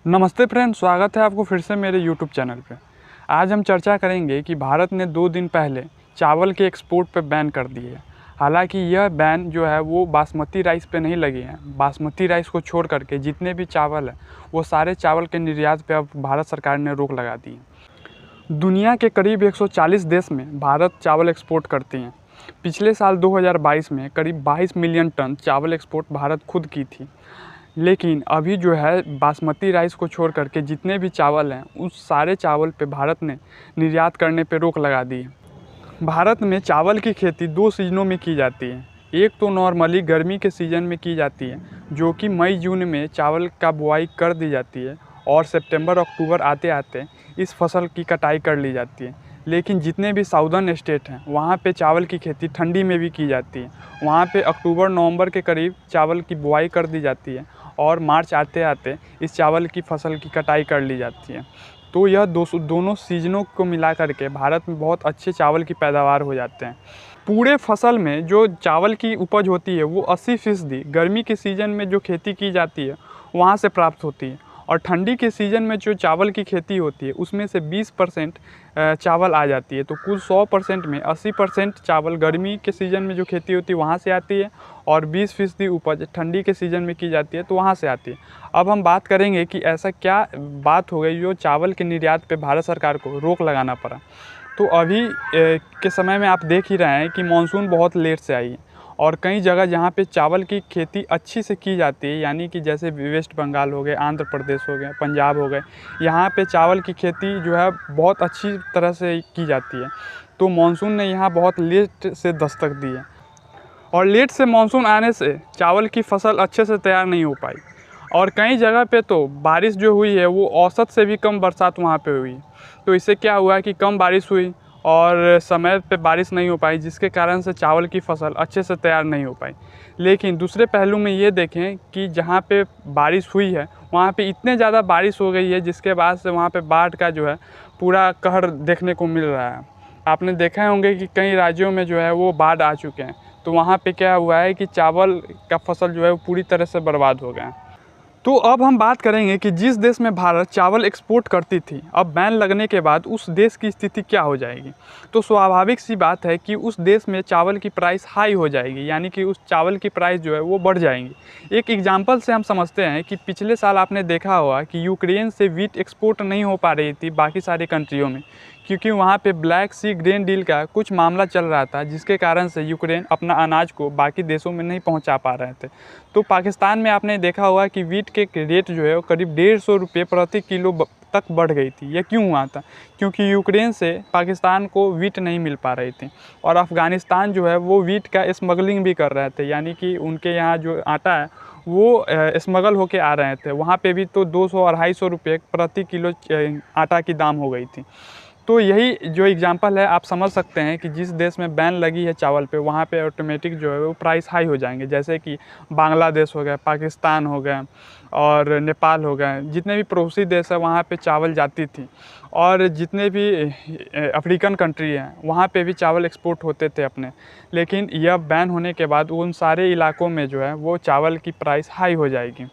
नमस्ते फ्रेंड, स्वागत है आपको फिर से मेरे यूट्यूब चैनल पे। आज हम चर्चा करेंगे कि भारत ने 2 दिन पहले चावल के एक्सपोर्ट पे बैन कर दिए है। हालांकि यह बैन जो है वो बासमती राइस पे नहीं लगी है। बासमती राइस को छोड़ करके जितने भी चावल है वो सारे चावल के निर्यात पे अब भारत सरकार ने रोक लगा दी है। दुनिया के करीब 140 देश में भारत चावल एक्सपोर्ट करती हैं। पिछले साल 2022 में करीब 22 मिलियन टन चावल एक्सपोर्ट भारत खुद की थी। लेकिन अभी जो है बासमती राइस को छोड़ करके जितने भी चावल हैं उस सारे चावल पे भारत ने निर्यात करने पे रोक लगा दी है। भारत में चावल की खेती 2 सीज़नों में की जाती है। एक तो नॉर्मली गर्मी के सीज़न में की जाती है, जो कि मई जून में चावल का बुआई कर दी जाती है और सितंबर अक्टूबर आते आते इस फसल की कटाई कर ली जाती है। लेकिन जितने भी साउदर्न स्टेट हैं वहाँ पे चावल की खेती ठंडी में भी की जाती है। वहाँ पे अक्टूबर नवंबर के करीब चावल की बुआई कर दी जाती है और मार्च आते आते इस चावल की फसल की कटाई कर ली जाती है। तो यह दोनों सीजनों को मिला करके भारत में बहुत अच्छे चावल की पैदावार हो जाते हैं। पूरे फसल में जो चावल की उपज होती है वो 80% गर्मी के सीज़न में जो खेती की जाती है वहाँ से प्राप्त होती है, और ठंडी के सीज़न में जो चावल की खेती होती है उसमें से 20% चावल आ जाती है। तो कुल 100% में 80% चावल गर्मी के सीज़न में जो खेती होती है वहाँ से आती है और 20% उपज ठंडी के सीज़न में की जाती है तो वहाँ से आती है। अब हम बात करेंगे कि ऐसा क्या बात हो गई जो चावल के निर्यात पे भारत सरकार को रोक लगाना पड़ा। तो अभी के समय में आप देख ही रहे हैं कि मानसून बहुत लेट से आई है, और कई जगह जहाँ पे चावल की खेती अच्छी से की जाती है, यानी कि जैसे वेस्ट बंगाल हो गए, आंध्र प्रदेश हो गया, पंजाब हो गए, यहाँ पे चावल की खेती जो है बहुत अच्छी तरह से की जाती है। तो मानसून ने यहाँ बहुत लेट से दस्तक दी है, और लेट से मानसून आने से चावल की फसल अच्छे से तैयार नहीं हो पाई, और कई जगह पे तो बारिश जो हुई है वो औसत से भी कम बरसात वहाँ पे हुई। तो इससे क्या हुआ कि कम बारिश हुई और समय पे बारिश नहीं हो पाई, जिसके कारण से चावल की फसल अच्छे से तैयार नहीं हो पाई। लेकिन दूसरे पहलू में ये देखें कि जहाँ पे बारिश हुई है वहाँ पे इतने ज़्यादा बारिश हो गई है जिसके बाद से वहाँ पे बाढ़ का जो है पूरा कहर देखने को मिल रहा है। आपने देखा होंगे कि कई राज्यों में जो है वो बाढ़ आ चुके हैं। तो वहाँ पे क्या हुआ है कि चावल का फसल जो है वो पूरी तरह से बर्बाद हो गया है। तो अब हम बात करेंगे कि जिस देश में भारत चावल एक्सपोर्ट करती थी, अब बैन लगने के बाद उस देश की स्थिति क्या हो जाएगी। तो स्वाभाविक सी बात है कि उस देश में चावल की प्राइस हाई हो जाएगी, यानी कि उस चावल की प्राइस जो है वो बढ़ जाएंगी। एक एग्जांपल से हम समझते हैं कि पिछले साल आपने देखा होगा कि यूक्रेन से व्हीट एक्सपोर्ट नहीं हो पा रही थी बाकी सारी कंट्रियों में, क्योंकि वहाँ पे ब्लैक सी ग्रेन डील का कुछ मामला चल रहा था, जिसके कारण से यूक्रेन अपना अनाज को बाकी देशों में नहीं पहुँचा पा रहे थे। तो पाकिस्तान में आपने देखा होगा कि व्हीट के रेट जो है वो करीब 150 रुपये प्रति किलो तक बढ़ गई थी। यह क्यों हुआ था? क्योंकि यूक्रेन से पाकिस्तान को व्हीट नहीं मिल पा रही थी, और अफ़गानिस्तान जो है वो व्हीट का स्मगलिंग भी कर रहे थे, यानी कि उनके यहाँ जो आटा है वो स्मगल होके आ रहे थे। वहाँ पे भी तो 200-250 रुपये प्रति किलो आटा की दाम हो गई थी। तो यही जो एग्जांपल है, आप समझ सकते हैं कि जिस देश में बैन लगी है चावल पे वहाँ पे ऑटोमेटिक जो है वो प्राइस हाई हो जाएंगे। जैसे कि बांग्लादेश हो गया, पाकिस्तान हो गया और नेपाल हो गया, जितने भी पड़ोसी देश है वहाँ पे चावल जाती थी, और जितने भी अफ्रीकन कंट्री हैं वहाँ पे भी चावल एक्सपोर्ट होते थे अपने। लेकिन यह बैन होने के बाद उन सारे इलाकों में जो है वो चावल की प्राइस हाई हो जाएगी।